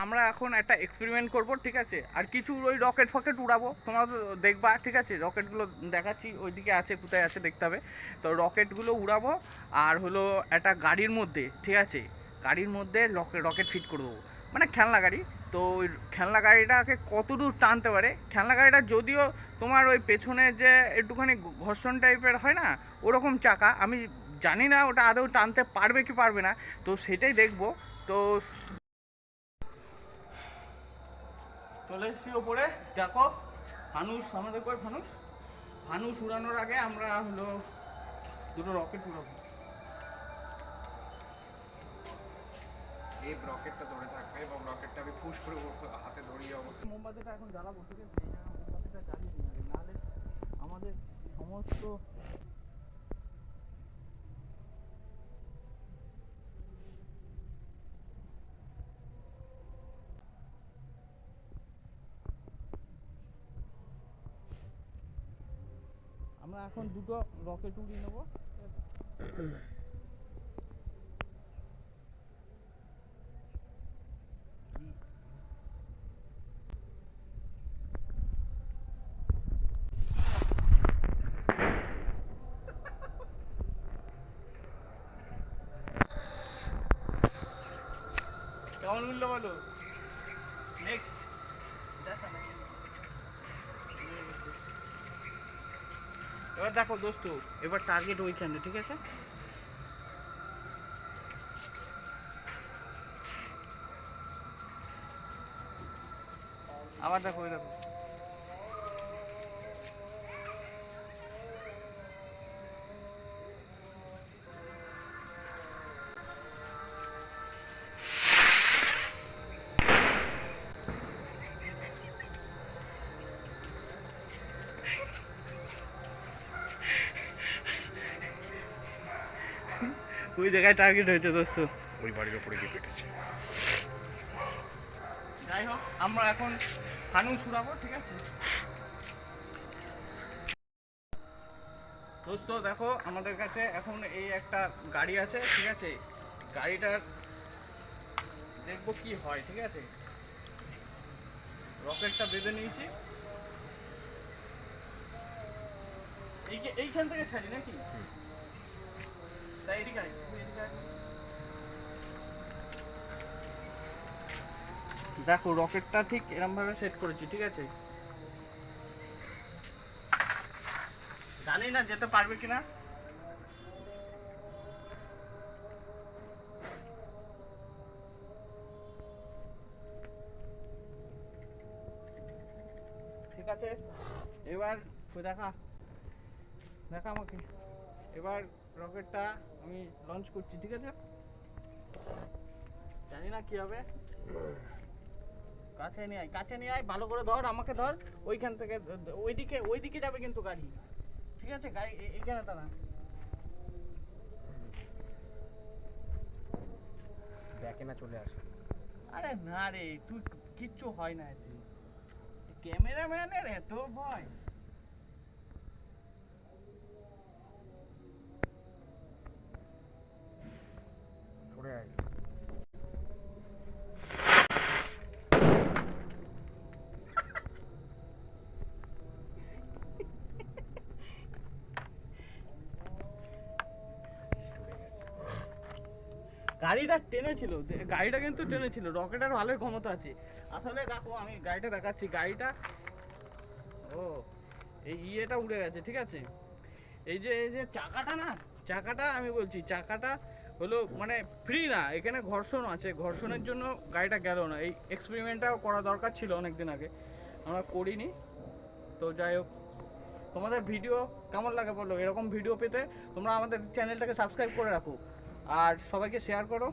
আমরা এখন একটা এক্সপেরিমেন্ট করব, ঠিক আছে? আর কিছু ওই রকেট ফকেট উড়াবো, তোমরা তো দেখবা, ঠিক আছে? রকেটগুলো দেখাচ্ছি, ওইদিকে আছে, কোথায় আছে দেখতে হবে। তো রকেটগুলো উড়াবো, আর হলো একটা গাড়ির মধ্যে, ঠিক আছে, গাড়ির মধ্যে রকেট ফিট করে দেবো, মানে খেলনা গাড়ি। তো ওই খেলনা গাড়িটাকে কতদূর টানতে পারে, খেলনা গাড়িটা যদিও তোমার ওই পেছনে যে একটুখানি ঘর্ষণ টাইপের হয় না, ওরকম চাকা, আমি জানি না ওটা আদৌ টানতে পারবে কি পারবে না, তো সেটাই দেখবো। তো চলে এসেছি ওপরে, দেখো ফানুস, আমাদের কই ফানুস, ফানুস উড়ানোর আগে আমরা হলো দুটো রকেট উড়াবো। এই রকেটটা ধরে থাকবে এবং রকেটটা আমি পুশ করে হাতে ধরিয়ে অবস্থা। মোমবাতিটা এখন জ্বালাবো, ঠিক আছে? এই জায়গায় মোমবাতিটা জ্বালিয়ে নিই আগে, নাহলে আমাদের সমস্ত আমরা এখন দুটো রকেট উড়িয়ে নেবো। কেমন উঠলো বলো? নেক্সট এবার দেখো দোস্ত, এবার টার্গেট ওইখানে, ঠিক আছে? আবার দেখো, ওই দেখো। ওই জায়গায় টার্গেট হয়েছে দোস্ত, ওই বাড়ির ওপরে গিয়ে পেটেছে। যাই হোক, আমরা এখন ফানুস উড়াবো, ঠিক আছে দোস্ত? দেখো আমাদের কাছে এখন এই একটা গাড়ি আছে, ঠিক আছে? গাড়িটার দেখবো কি হয়, ঠিক আছে? রকেটটা বেঁধে নিয়েছি, এইখান থেকে ছাড়ি নাকি? তাই এদিকে আয়, তুই এদিকে আয়। দেখো রকেটটা ঠিক এরকম ভাবে সেট করেছি, ঠিক আছে? জানি না যেতে পারবে কিনা। ঠিক আছে, এবার দেখা, দেখা আমাকে। এবার রকেটটা আমি লঞ্চ করছি, ঠিক আছে? জানি না কি হবে। কাছে নিয়ে আয়, কাছে নিয়ে আয়, ভালো করে ধর, আমাকে ধর। ওইখান থেকে ওইদিকে, ওইদিকে যাবে কিন্তু গাড়ি, ঠিক আছে? গাড়ি এইখানে দাঁড়া। ব্যাকে না চলে আসে। আরে না রে, তুই কিচ্ছু হয় না এতে, ক্যামেরাম্যানের এত ভয়। সরে আয়। গাড়িটা টেনেছিল, গাড়িটা কিন্তু টেনেছিল, রকেটের ভালোই ক্ষমতা আছে। আসলে দেখো আমি গাড়িটা দেখাচ্ছি, গাড়িটা ও এই ইয়েটা উড়ে গেছে, ঠিক আছে? এই যে চাকাটা না, চাকাটা আমি বলছি, চাকাটা হলো মানে ফ্রি না, এখানে ঘর্ষণ আছে, ঘর্ষণের জন্য গাড়িটা গেল না। এই এক্সপেরিমেন্টটাও করা দরকার ছিল অনেকদিন আগে, আমরা করিনি। তো যাই হোক, তোমাদের ভিডিও কেমন লাগে বলো? এরকম ভিডিও পেতে তোমরা আমাদের চ্যানেলটাকে সাবস্ক্রাইব করে রাখো, আর সবাইকে শেয়ার করো।